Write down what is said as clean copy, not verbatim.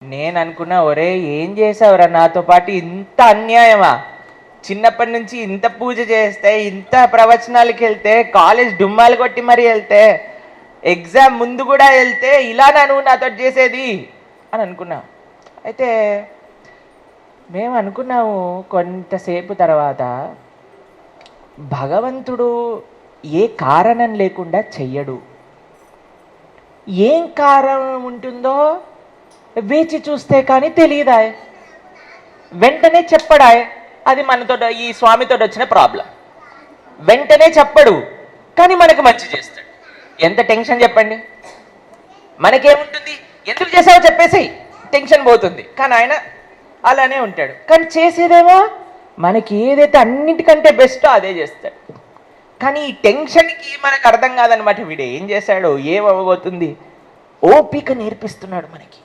నేను అనుకున్నా, ఒరే ఏం చేసావురా నాతో పాటు, ఇంత అన్యాయమా? చిన్నప్పటి నుంచి ఇంత పూజ చేస్తే, ఇంత ప్రవచనాలకి వెళ్తే, కాలేజ్ డుమ్మాలు కొట్టి మరీ వెళ్తే, ఎగ్జామ్ ముందు కూడా వెళ్తే, ఇలానా నువ్వు నాతో చేసేది అని అనుకున్నా. అయితే మేము అనుకున్నాము కొంతసేపు తర్వాత, భగవంతుడు ఏ కారణం లేకుండా చెయ్యడు. ఏం కారణం ఉంటుందో వేచి చూస్తే కానీ తెలియదా, వెంటనే చెప్పడాయ్. అది మనతో, ఈ స్వామితో వచ్చిన ప్రాబ్లం. వెంటనే చెప్పడు, కానీ మనకు మంచి చేస్తాడు. ఎంత టెన్షన్ చెప్పండి. మనకేముంటుంది, ఎందుకు చేసావో చెప్పేసి టెన్షన్ పోతుంది. కానీ ఆయన అలానే ఉంటాడు. కానీ చేసేదేమో మనకి ఏదైతే అన్నిటికంటే బెస్టో అదే చేస్తాడు. కానీ ఈ టెన్షన్కి మనకు అర్థం కాదనమాట. వీడు ఏం చేశాడో, ఏమవ్వబోతుంది, ఓపిక నేర్పిస్తున్నాడు మనకి.